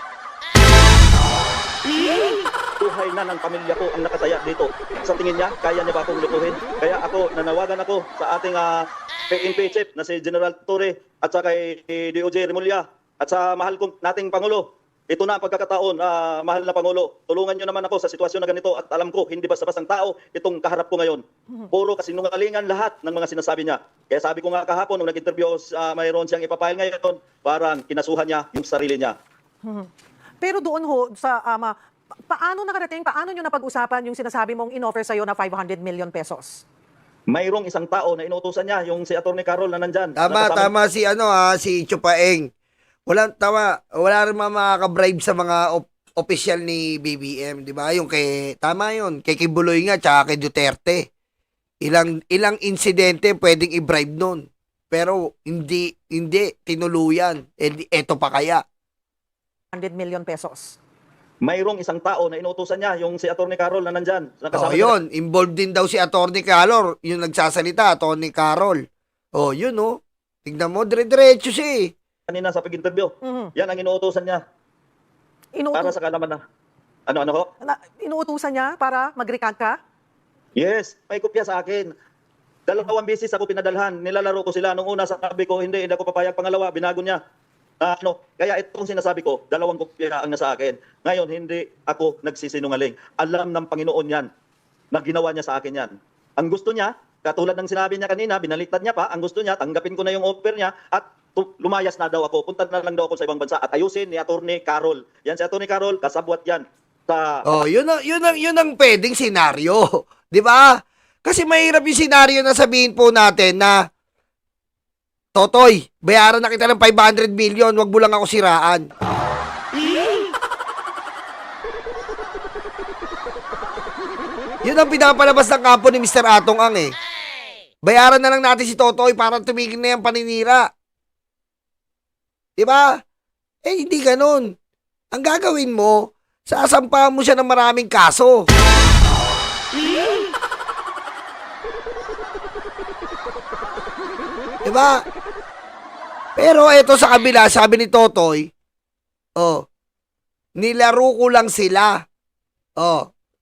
Buhay na ng pamilya ko ang nakataya dito. Sa tingin niya, kaya niya ba akong lukuhin? Kaya ako, nanawagan ako sa ating PNP chief na si General Torre at sa kay DOJ Remulla at sa mahal kong nating Pangulo. Ito na ang pagkakataon, mahal na Pangulo. Tulungan niyo naman ako sa sitwasyon na ganito at alam ko, hindi basta-bastang tao itong kaharap ko ngayon. Puro kasinungalingan lahat ng mga sinasabi niya. Kaya sabi ko nga kahapon, nung nag-interview mayroon siyang ipapile ngayon, parang kinasuhan niya yung sarili niya. Pero doon ho, sa paano nakarating, paano nyo napag-usapan yung sinasabi mong in-offer sa'yo na 500 million pesos? Mayroong isang tao na inutusan niya, yung si Atty. Carol na nandyan. Tama si si Chupaeng. Wala rin makaka-bribe sa mga opisyal ni BBM, di ba? Yung tama yun, kay Kibuloy nga, tsaka kay Duterte. Ilang insidente pwedeng i-bribe nun. Pero hindi, tinuluyan. Eto pa kaya. 100 million pesos. Mayroong isang tao na inutusan niya, yung si Atty. Carol na nandyan. Yun, involved din daw si Atty. Carol, yung nagsasalita, Atty. Carol. Yun tignan mo, dire-diretso siya Kanina sa pag-interview. Yan ang inuutosan niya. Para sa kalaman na. Ano ho? Inuutusan niya para mag-recant ka? Yes, may kopya sa akin. 2 beses ako pinadalhan. Nilalaro ko sila. Nung una sabi ko, hindi ako papayag. Pangalawa, binago niya. Kaya itong sinasabi ko, 2 kopya ang nasa akin. Ngayon, hindi ako nagsisinungaling. Alam ng Panginoon yan na ginawa niya sa akin yan. Ang gusto niya, katulad ng sinabi niya kanina, binaliktad niya pa, ang gusto niya, tanggapin ko na yung offer niya at lumayas na daw ako. Punta na lang daw ako sa ibang bansa at ayusin ni Atty. Carol. Yan si Atty. Carol, kasabwat yan. Yun ang pwedeng senaryo. Di ba? Kasi mahirap yung senaryo na sabihin po natin na Totoy, bayaran na kita ng 500 million, wag mo lang ako siraan. Yun ang pinapalabas ng kampo ni Mr. Atong Ang Bayaran na lang natin si Totoy para tumigil na yung paninira. Diba? Hindi ganun. Ang gagawin mo, sasampahan mo siya ng maraming kaso. Diba? Pero eto sa kabila, sabi ni Totoy, nilaro ko lang sila.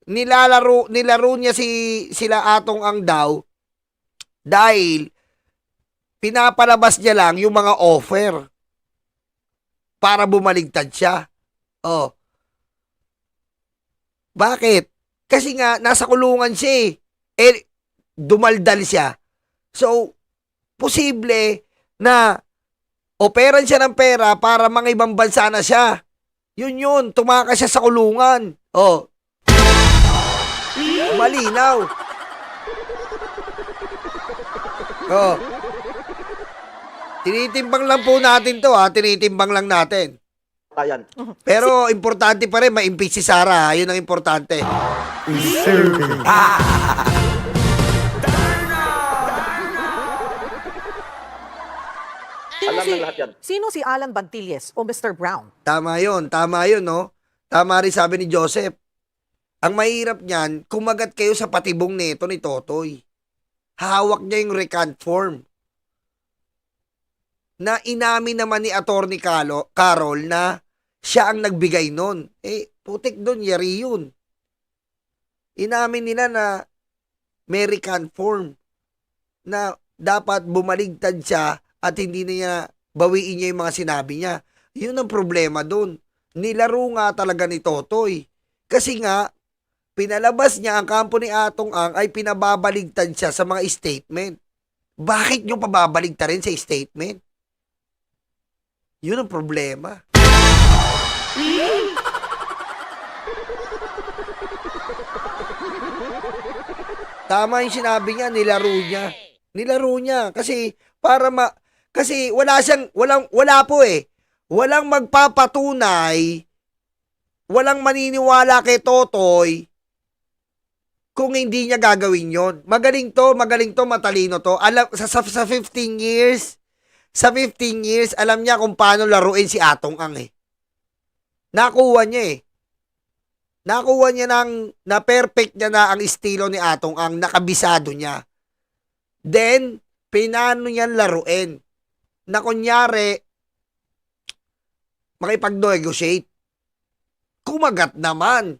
Nilaro niya sila Atong Ang daw dahil pinapalabas niya lang yung mga offer para bumaligtad siya. Bakit? Kasi nga, nasa kulungan siya dumaldal siya. So, posible na operan siya ng pera para mga ibang bansa na siya. Yun, tumakas siya sa kulungan. Malinaw. Tinitimbang lang po natin to tinitimbang lang natin. Ayan. Pero importante pa rin, ma-impeach si Sara. Yun ang importante. Alam ng lahat yan. Sino si Alan Bantilles o Mr. Brown? Tama yun, no? Tama rin sabi ni Joseph. Ang mahirap niyan, kumagat kayo sa patibong neto ni Totoy. Hawak niya yung recant form. Na inamin naman ni Atty. Carol na siya ang nagbigay nun. Putik doon, yari yun. Inamin nila na may recant form. Na dapat bumaligtad siya at hindi niya bawiin niya yung mga sinabi niya. Yun ang problema doon. Nilaro nga talaga ni Totoy. Kasi nga, pinalabas niya ang kampo ni Atong Ang ay pinababaligtad siya sa mga statement. Bakit nyo pababaligtad rin sa statement? Yun ang problema. Tama yung sinabi niya, nilaro niya kasi kasi wala po walang magpapatunay, walang maniniwala kay Totoy kung hindi niya gagawin yon. Magaling to, matalino to. Alam sa 15 years, alam niya kung paano laruin si Atong Ang Nakuha niya Nakuha niya na perfect niya na ang estilo ni Atong ang nakabisado niya. Then, pinano niya laruin. Na kunyari, makipag-negotiate. Kumagat naman.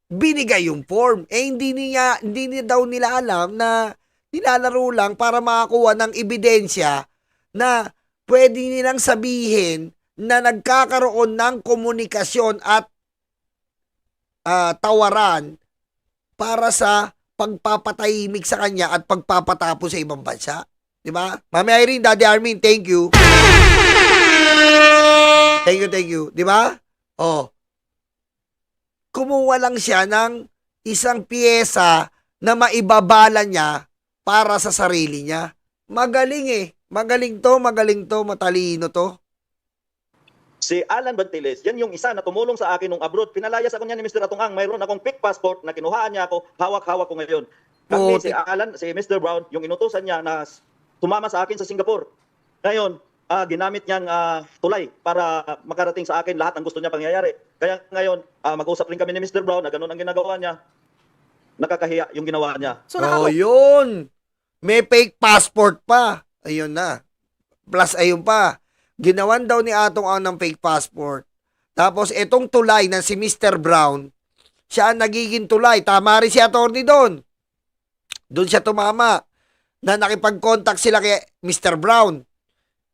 Binigay yung form. Hindi niya daw nila alam na nilalaro lang para makakuha ng ebidensya na pwede nilang sabihin na nagkakaroon ng komunikasyon at tawaran para sa pagpapatahimik sa kanya at pagpapatapos sa ibang bansa. Di ba? Mami Irene, Daddy Armin, thank you. Thank you. Di ba? Oh. Kumuha lang siya ng isang piyesa na maibabala niya para sa sarili niya. Magaling eh. Magaling to, matalino to. Si Alan Bantiles, yan yung isa na tumulong sa akin nung abroad. Pinalayas ako niya ni Mr. Atong Ang. Mayroon akong fake passport na kinuhaan niya ako. Hawak-hawak ko ngayon. Kami, si Alan, si Mr. Brown, yung inutusan niya na tumama sa akin sa Singapore. Ngayon, ginamit niyang tulay para makarating sa akin lahat ng gusto niya pangyayari. Kaya ngayon, mag-usap rin kami ni Mr. Brown na ganun ang ginagawa niya. Nakakahiya yung ginawa niya. So, yun. May fake passport pa. Ayun na. Plus, ayun pa. Ginawan daw ni Atong Ang ng fake passport. Tapos, itong tulay na si Mr. Brown, siya ang nagiging tulay. Tama rin si attorney doon. Doon siya tumama. Na nakipag-contact sila kay Mr. Brown.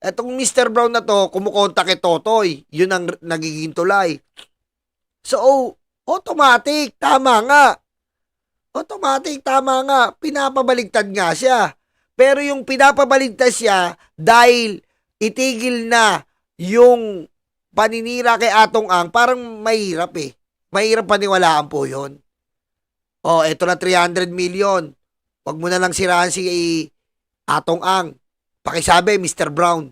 Etong Mr. Brown na to, kumukontak kay Totoy. Yun ang nagiging tulay. So, automatic. Tama nga. Pinapabaligtad nga siya. Pero yung pinapabaligtad siya, dahil itigil na yung paninira kay Atong Ang, parang mahirap eh. Mahirap paniwalaan po yun. Oh, eto na 300 million. Wag mo na lang sirahan si Atong Ang. Pakisabi, Mr. Brown.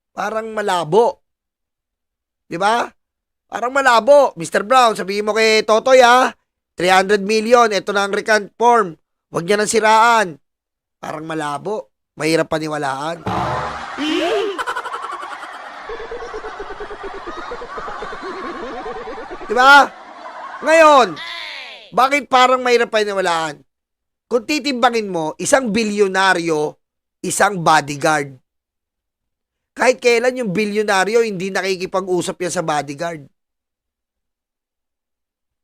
Parang malabo. Di ba? Parang malabo. Mr. Brown, sabihin mo kay Totoy 300 million, eto na ang recant form. Wag niya nang siraan. Parang malabo. Mahirap paniwalaan. Diba? Ngayon, bakit parang mahirap paniwalaan? Kung titimbangin mo, isang bilyonaryo, isang bodyguard. Kahit kailan yung bilyonaryo, hindi nakikipag-usap yan sa bodyguard.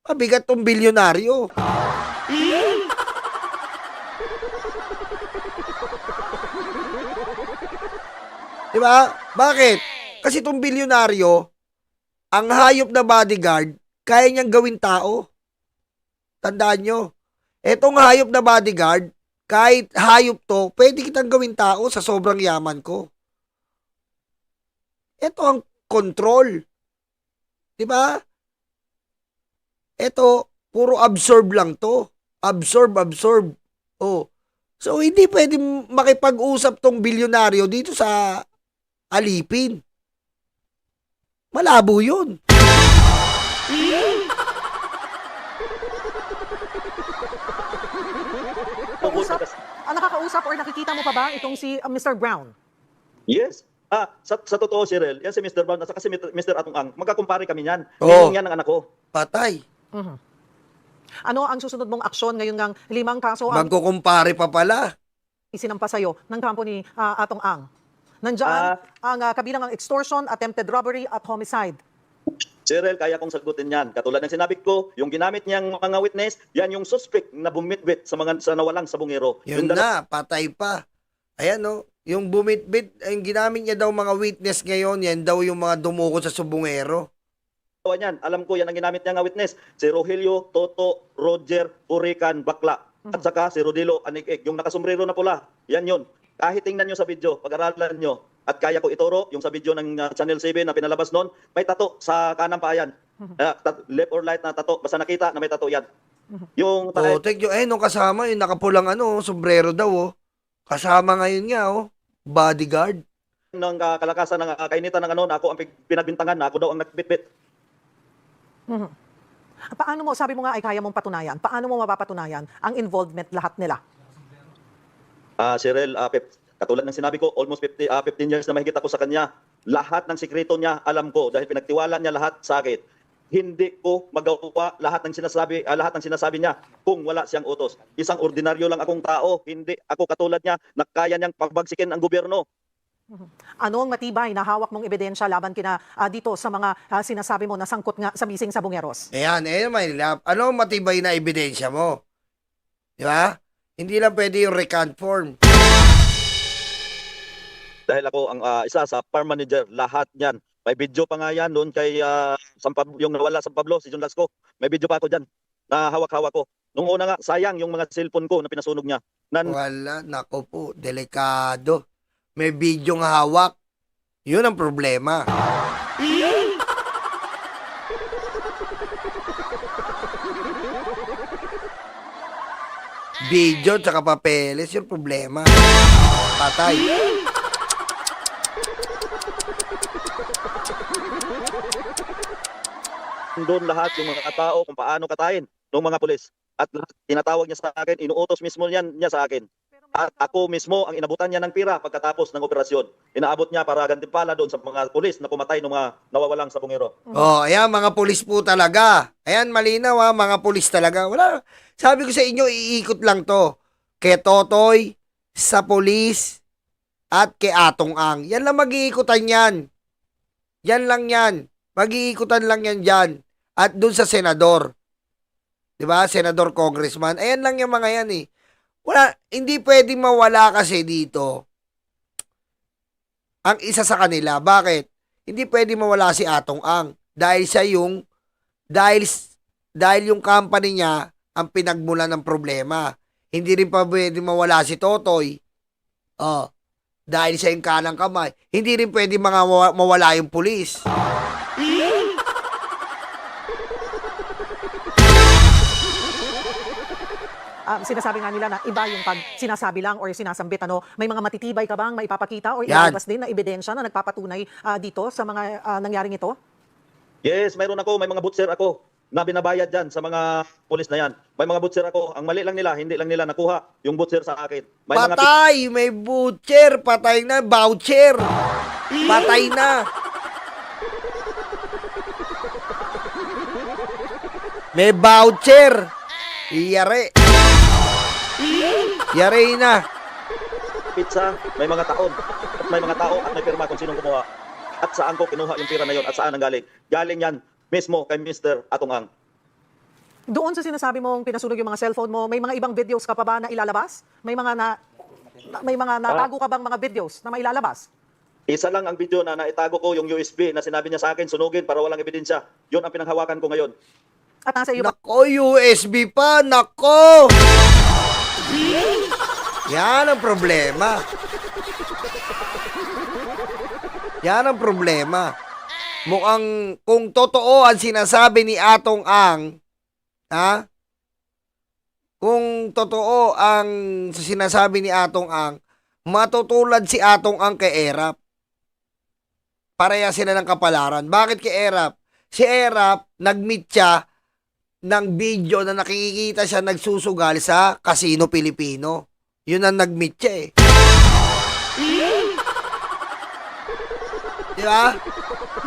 Mabigat tong bilyonaryo. Diba? Bakit? Kasi tong bilyonaryo, ang hayop na bodyguard, kaya niyang gawin tao. Tandaan nyo. Etong hayop na bodyguard, kahit hayop to, pwede kitang gawin tao sa sobrang yaman ko. Ito ang control. Diba? Ito, puro absorb lang to. Absorb. Oh. So, hindi pwede makipag-usap tong bilyonaryo dito sa alipin. Malabo yun. Nakakausap or nakikita mo pa ba itong si Mr. Brown? Yes. Sa totoo, Cheryl, yan si Mr. Brown at saka si Mr. Atong Ang, magkakumpare kami niyan. Oo. Yan ang anak ko. Patay. Ano ang susunod mong aksyon ngayon ng 5 kaso ang Magkukumpare pa pala. isinampa sa'yo ng kampo ni Atong Ang? Nandiyan ang kabilang ang extortion, attempted robbery at homicide. Cheryl, kaya kong sagutin yan. Katulad ng sinabi ko, yung ginamit niyang mga witness, yan yung suspect na bumitbit sa nawalang sabungero. Yun na, patay pa. Ayan no, yung bumitbit, yung ginamit niya daw mga witness ngayon, yan daw yung mga dumukot sa subungero. Yan. Alam ko yan ang ginamit niya nga witness. Si Rogelio, Toto, Roger, Purican, Bakla. At saka si Rodilo Anik, yung nakasombrero na pula. Yan yun. Kahit tingnan nyo sa video, pag-aralan nyo, at kaya ko ituro, yung sa video ng Channel 7 na pinalabas noon, may tato sa kanang pa yan. Left or right na tato. Basta nakita na may tato yan. Yung Oh, thank you. Nung kasama, yung nakapulang sombrero daw, Kasama ngayon nga, bodyguard. ng kalakasan ng kainitan ng ako ang pinagbintangan na ako daw ang nagbitbit. Paano mo, sabi mo nga ay kaya mong patunayan, paano mo mapapatunayan ang involvement lahat nila? Cheryl, katulad ng sinabi ko, almost 15 years na mahigit ako sa kanya. Lahat ng sikreto niya alam ko dahil pinagtiwala niya lahat sa akin. hindi ko magawa lahat ng sinasabi niya kung wala siyang utos. Isang ordinaryo lang akong tao, hindi ako katulad niya na kaya niyang pagbagsikin ang gobyerno. Ano ang matibay na hawak mong ebidensya laban kina dito sa mga sinasabi mo na sangkot nga sa missing Sabongeros? Ayan, may lap. Ano ang matibay na ebidensya mo? Di ba? Hindi lang pwede yung recount form. Dahil ako ang isa sa farm manager, lahat niyan. May video pa nga yan doon kay yung nawala sa Pablo, si John Lasco. May video pa ako dyan na hawak-hawak ko. Nung una nga, sayang yung mga cellphone ko na pinasunog niya. Wala, nako po, delikado. May video nga hawak. Yun ang problema. Video tsaka papeles, yung problema. Patay. Doon lahat yung mga tao kung paano katayin ng mga pulis. At lahat, tinatawag niya sa akin, inuutos mismo niya sa akin. At ako mismo ang inabutan niya ng pira pagkatapos ng operasyon. Inaabot niya para gantimpala doon sa mga pulis na pumatay ng mga nawawalang Sabongero. Oh, ayan, mga pulis po talaga. Ayan, malinaw ha, mga pulis talaga. Wala. Sabi ko sa inyo, iikot lang to. Kay Totoy, sa pulis, at kay Atong Ang. Yan lang mag-iikutan yan. Yan lang yan. Mag-iikutan lang yan dyan. At dun sa senador. Diba? Senador, congressman. Ayan lang yung mga yan eh. Wala, hindi pwedeng mawala kasi dito ang isa sa kanila. Bakit? Hindi pwedeng mawala si Atong Ang. Dahil siya yung, dahil yung company niya ang pinagmulan ng problema. Hindi rin pa pwedeng mawala si Totoy. Oh, dahil siya yung kanang kamay. Hindi rin pwedeng mawala yung pulis. Sinasabi nga nila na iba yung pag sinasabi lang or sinasambit. May mga matitibay ka bang maipapakita or Yan. ilalabas din na ebidensya na nagpapatunay dito sa mga nangyaring ito? Yes, mayroon ako. May mga butcher ako na binabayad dyan sa mga pulis na yan. May mga butcher ako. Ang mali lang nila, hindi lang nila nakuha yung butcher sa akin. May mga Patay! May butcher! Patay na! Voucher! Patay na! May voucher! Iyari! Yari na! pizza, may mga taon. At may mga tao at may pirma kung sinong kumuha. At saan ko kinuha yung pira na yon at saan ang galing. Galing yan mismo kay Mr. Atong Ang. Doon sa sinasabi mong pinasunog yung mga cellphone mo, may mga ibang videos ka pa ba na ilalabas? May mga natago ka bang mga videos na mailalabas? Isa lang ang video na naitago ko, yung USB na sinabi niya sa akin, sunugin para walang ebidensya. Yun ang pinanghawakan ko ngayon. At nasa iyo ba? Nako, USB pa! Nako! Yan ang problema. Yan ang problema. Mukhang kung totoo ang sinasabi ni Atong Ang, ha? Kung totoo ang sinasabi ni Atong Ang, matutulad si Atong Ang kay Erap. Pareha sila ng kapalaran. Bakit kay Erap? Si Erap, nag-meet siya ng video na nakikita siya nagsusugal sa Casino Pilipino. Yun ang nag-meet siya eh. Di ba?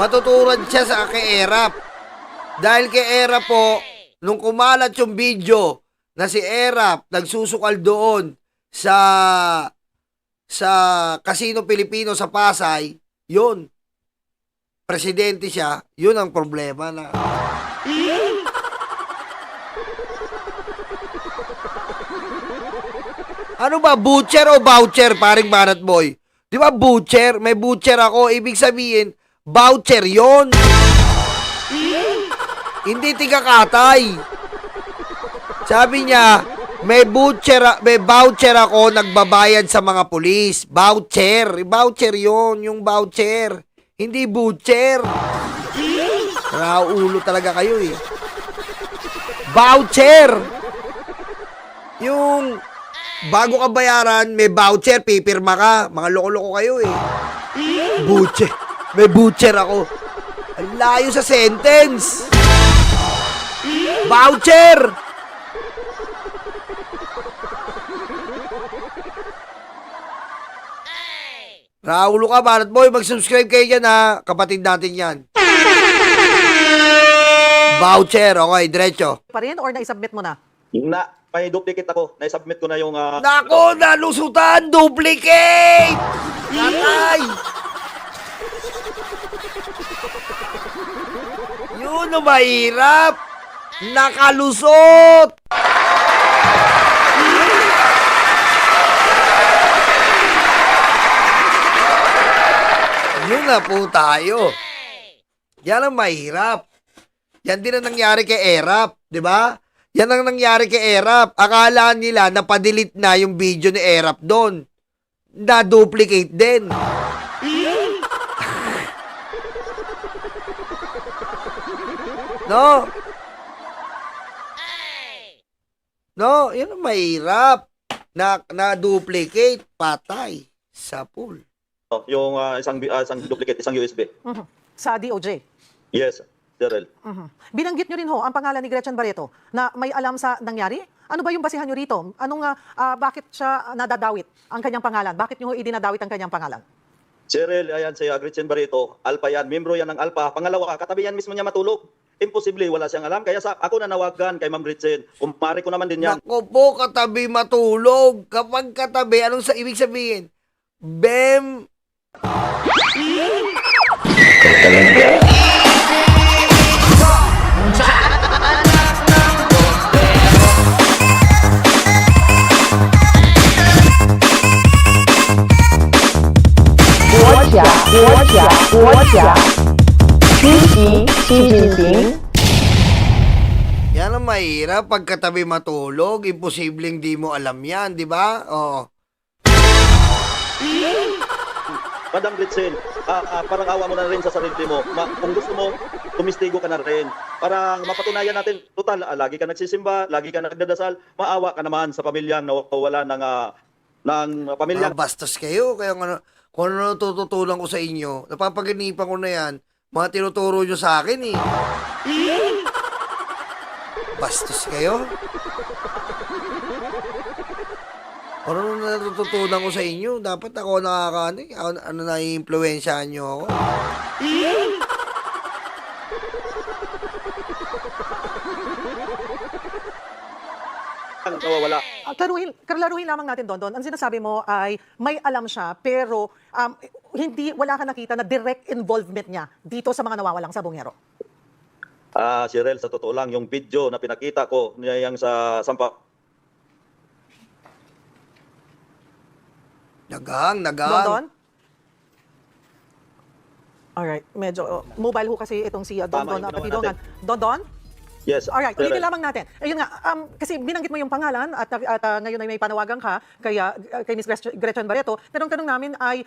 Matutulad siya sa kay Erap. Dahil kay Erap po, nung kumalat yung video na si Erap nagsusukal doon sa Casino Pilipino sa Pasay, yun. Presidente siya, yun ang problema na. Ano ba, butcher o voucher, paring Banat Boy? Di ba butcher? May butcher ako, ibig sabihin, voucher yon. Hindi tigakatay. Sabi niya, may voucher ako nagbabayad sa mga pulis. Voucher yon, yung voucher. Hindi butcher. Ulo talaga kayo eh. Voucher. Yung bago ka bayaran, may voucher, pipirma ka. Mga loko-loko kayo eh. Butcher. May butcher ako. Ang layo sa sentence. Voucher. Raulo ka, Banat Boy. Mag-subscribe kayo dyan ha. Kapatid natin yan. Voucher, okay, diretso. Pa rin or naisubmit mo na? May duplicate ako. Na-submit ko na yung... Nako, nalusutan, duplicate! Nakay! Yun ang mahirap! Nakalusot! Yun na po tayo. Yan ang mahirap. Yan din ang nangyari kay Erap, di ba? Yan ang nangyari kay Erap. Akala nila napadelete na yung video ni Erap doon. Na-duplicate din. No? No, yun ang mahirap. Na-duplicate, patay, sa pool. yung isang duplicate, isang USB. Mhm. Sa DOJ. Yes, Daryl. Mhm. Binanggit nyo rin ho ang pangalan ni Gretchen Barreto na may alam sa nangyari. Ano ba yung basihan nyo rito? Bakit siya nadadawit ang kanyang pangalan? Bakit nyo ho idinadawit ang kanyang pangalan? Cheryl, ayan si Gretchen Barreto, Alpha yan, membro yan ng Alpha. Pangalawa, katabi yan mismo niya matulog. Imposible, wala siyang alam. Kaya ako nanawagan kay Ma'am Gretchen. Kumpare ko naman din yan. Nako po, katabi matulog. Kapag katabi, anong ibig sabihin? Bem. Yan ang mahirap pagkatabi matulog. Imposibleng di mo alam yan, di ba? Oo. Madam Gretchen, parang awa mo na rin sa sarili mo. Kung gusto mo, tumistigo ka na rin. Para mapatunayan natin, total, lagi ka nagsisimba, lagi ka nagdadasal, maawa ka naman sa pamilyang nawawala ng pamilya. Bastos kayo. Kaya kung ano tututulan ko sa inyo, napapaginipan ko na yan, mga tinuturo nyo sa akin eh. Bastos kayo. Kung ano natututunan ko sa inyo, dapat ako ano na-influensyahan nyo ako. Nawawala. Klaruhin lamang natin, Don. Ang sinasabi mo ay may alam siya, pero wala ka nakita na direct involvement niya dito sa mga nawawalang sabongero. Cheryl, sa totoo lang, yung video na pinakita ko niyang sa Sampa. Nagang. Don? Alright, medyo mobile ho kasi itong si Don Tama, Don yung Patidongan. ginawa Don? Yes, Alright, Cheryl. ulitin lamang natin. Ayun nga, kasi binanggit mo yung pangalan at ngayon ay may panawagan ka kay Ms. Gretchen Barreto. Tanong namin ay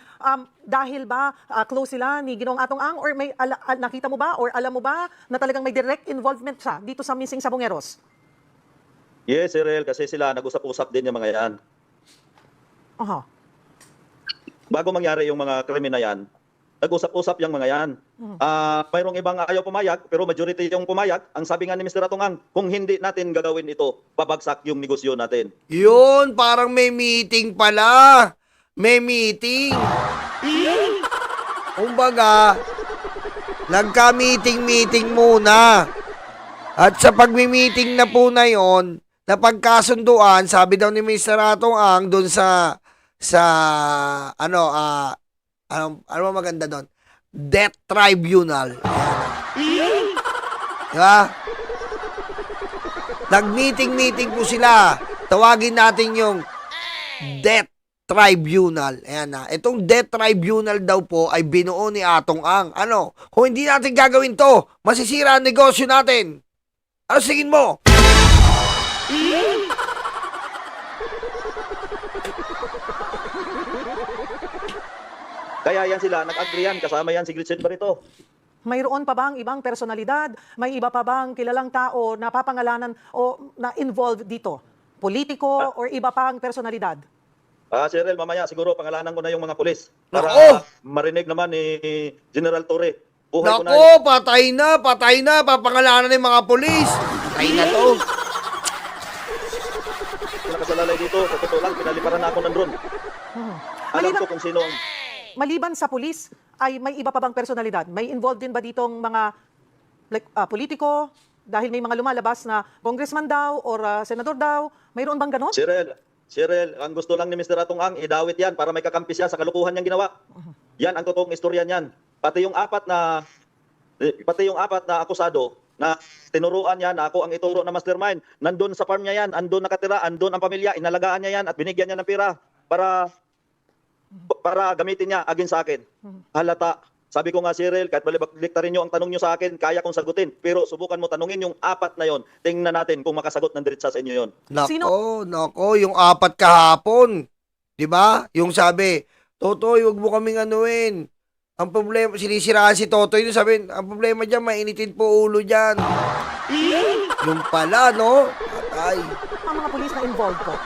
dahil ba close sila ni Ginoong Atong Ang or may nakita mo ba or alam mo ba na talagang may direct involvement siya dito sa missing sabongeros? Yes, Cheryl, kasi sila nag-usap-usap din yung mga yan. Aha. Bago mangyari yung mga krimen na yan, nag-usap-usap yung mga yan. Mayroong ibang ayaw pumayag, pero majority yung pumayag. Ang sabi nga ni Mr. Atongang, kung hindi natin gagawin ito, babagsak yung negosyo natin. Yun, parang may meeting pala. May meeting. Kumbaga, nagka-meeting ano At sa pagmi-meeting na po na yon, napagkasunduan, sabi daw ni Mr. Atong Ang doon ano ba maganda doon? Death Tribunal. Diba? Nag-meeting po sila. Tawagin natin yung Death Tribunal. Ayan na. Itong Death Tribunal daw po ay binuo ni Atong Ang. Ano? Kung hindi natin gagawin to, masisira ang negosyo natin. Ano singin mo? Kaya yan sila, nag-agree yan, kasama yan si Gretchen Barreto. Mayroon pa bang ibang personalidad? May iba pa bang kilalang tao na papangalanan o na involved dito? Politiko or iba pang personalidad? Cheryl, mamaya siguro pangalanan ko na yung mga pulis. Para Nako! marinig naman ni General Torre. Buhay ko na Nako, patay na. Papangalanan ng mga polis. Patay na to. nakasalalay dito. Sa totoo lang, pinaliparan na ako ng drone. Alam ko kung sino ang... Maliban sa pulis, ay may iba pa bang personalidad? May involved din ba ditong mga politiko Dahil may mga lumalabas na congressman daw or senador daw. Mayroon bang ganon? Cyril, ang gusto lang ni Mr. Atong Ang, idawit yan para may kakampi siya sa kalukuhan niyang ginawa. Yan ang totoong istorya niyan. Pati yung apat na akusado na tinuruan niya na ako ang ituro na mastermind. Nandun sa farm niya yan, andun nakatira, andun ang pamilya, inalagaan niya yan at binigyan niya ng pera para gamitin niya agin sa akin. Halata. Sabi ko nga, Cyril, kahit baliktarin niyo ang tanong niyo sa akin, kaya kong sagutin. Pero subukan mo tanungin yung apat na yon. Tingnan natin kung makasagot ng diretsa sa inyo yon. Nako, yung 4 kahapon. 'Di ba? Yung sabi, Totoy, wag mo kaming anuin. Ang problema, sinisiraan si Totoy, sabi, ang problema diyan, mainitin po ulo diyan. Yung pala, no? Patay. Ang mga pulis na involved po.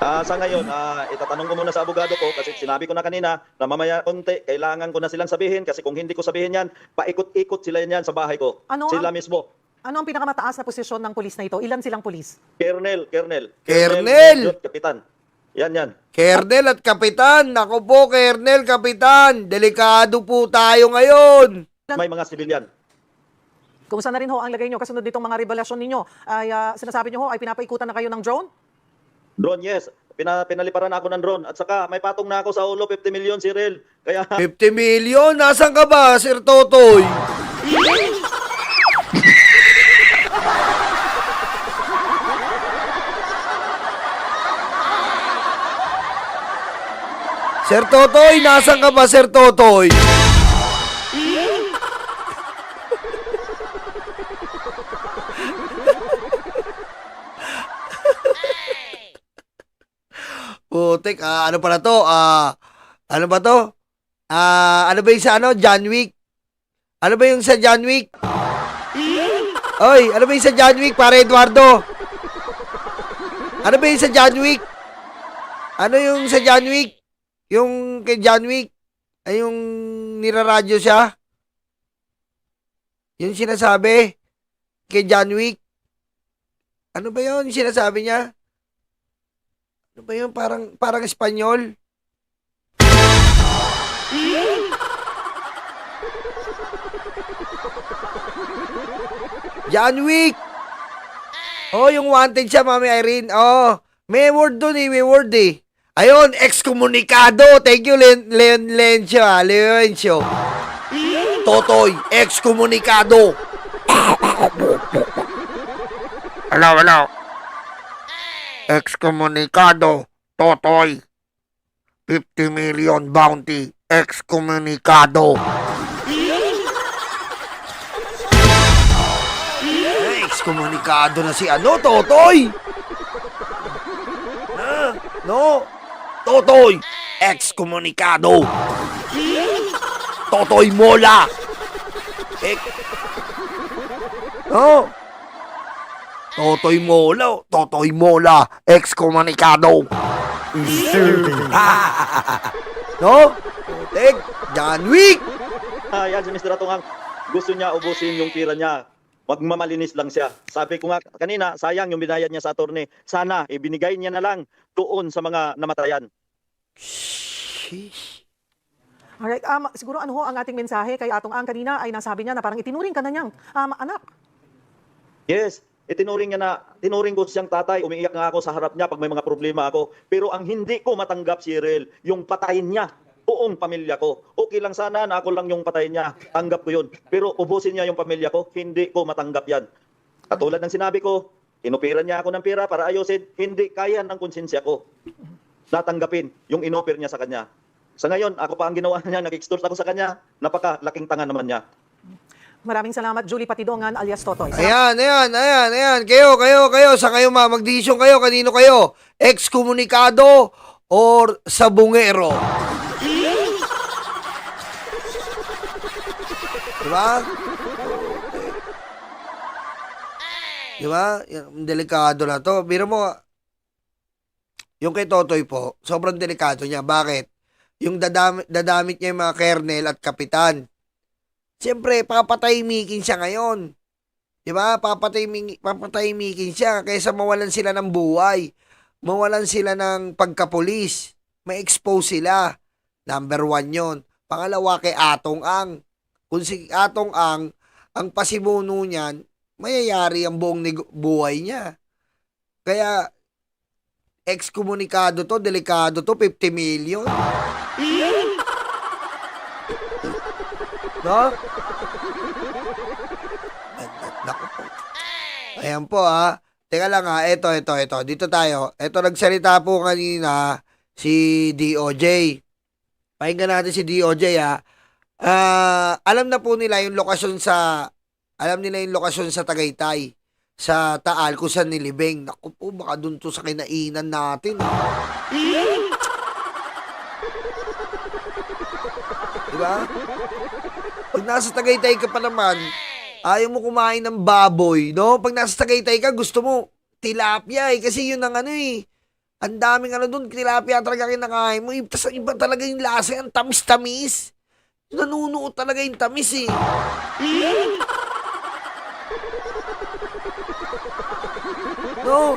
Sa ngayon, itatanong ko muna sa abogado ko kasi sinabi ko na kanina na mamaya konti, kailangan ko na silang sabihin kasi kung hindi ko sabihin yan, paikot-ikot sila yan sa bahay ko. Sila mismo. Ano ang pinakamataas na posisyon ng pulis na ito? Ilan silang pulis? Colonel. Kapitan. Yan. Kernel at Kapitan. Nako po, Kernel, Kapitan. Delikado po tayo ngayon. May mga sibilyan. Kumusta na rin ho ang lagay nyo? Kasunod ditong mga revelasyon ninyo, ay sinasabi nyo ho, ay pinapaikutan na kayo ng drone? Drone, yes. Pinaliparan ako ng drone. At saka, may patong na ako sa ulo, 50 million, Cyril. Kaya, 50 million? Nasaan ka ba, Sir Totoy? Sir Totoy, nasaan ka ba, Sir Totoy? Putik, ano pala to? Ano ba to? Ano ba yung sa John Wick? Ano ba yung sa John Wick? Oy, ano ba yung sa John Wick, pare Eduardo? Ano ba yung sa John Wick? Ano yung sa John Wick? Yung kay John Wick? Ay yung niraradyo siya? Yung sinasabi kay John Wick? Ano ba yun sinasabi niya? Ano ba yun? Parang Espanyol? John Wick! Oh, yung wanted siya, Mami Irene. Oh, may word dun eh, may word eh. Ayun, excommunicado. Thank you, Leoncio. Totoy, excommunicado. Hello. Excommunicado, Totoy. 50 million bounty, excommunicado. Excommunicado na si Totoy. No, Totoy, excommunicado. Totoy Mola. No. Totoy Mola, excommunicado. No? Putik, John Wick. yan si Mr. Atong Ang. Gusto niya ubusin yung pira niya. Magmamalinis lang siya. Sabi ko nga kanina, sayang yung binayad niya sa attorney. Sana ibinigay niya na lang doon sa mga namatayan. Alright, siguro ano ho ang ating mensahe kay Atong Ang kanina ay nasabi niya na parang itinuring ka na niyang anak. Yes, tinuring ko siyang tatay. Umiiyak nga ako sa harap niya pag may mga problema ako. Pero ang hindi ko matanggap, Cyril, yung patayin niya buong pamilya ko. Okay lang sana na ako lang yung patayin niya. Tanggap ko yun. Pero ubusin niya yung pamilya ko, hindi ko matanggap yan. Katulad ng sinabi ko, inupiran niya ako ng pera para ayusin. Hindi kaya ng konsensya ko natanggapin yung inoffer niya sa kanya. Sa ngayon, ako pa ang ginawa niya, nag-extort ako sa kanya. Napaka-laking tanga naman niya. Maraming salamat, Julie Patidongan alias Totoy. Ayan. Kayo. Sa kayo magdesisyon kayo, kanino kayo? Excommunicado or sabungero? Diba? Delikado na to. Biro mo, yung kay Totoy po, sobrang delikado niya. Bakit? Yung dadamit niya yung mga kernel at kapitan. Siyempre, papatahimikin siya ngayon. Diba? Papatahimikin siya kaysa mawalan sila ng buhay. Mawalan sila ng pagkapulis. Ma-expose sila. Number 1 yon. Pangalawa kay Atong Ang. Kung si Atong Ang pasimuno niyan, mayayari ang buong buhay niya. Kaya, ex-komunikado to, delikado to, 50 million. No? Naku po. Ayan po Teka lang ito. Dito tayo. Ito nagsalita po kanina si DOJ. Pakinggan natin si DOJ alam na po nila yung lokasyon sa Tagaytay, sa Taal kung saan nilibing. Naku po, baka dun to sa kinainan natin. Diba? Pag nasa Tagaytay ka pa naman, ayaw mo kumain ng baboy, no? Pag nasa Tagaytay ka, gusto mo tilapia kasi yun ang ang daming doon, tilapia talaga kinakain mo. Tas iba talaga yung lasa, ang tamis-tamis. Nanunuot talaga yung tamis No?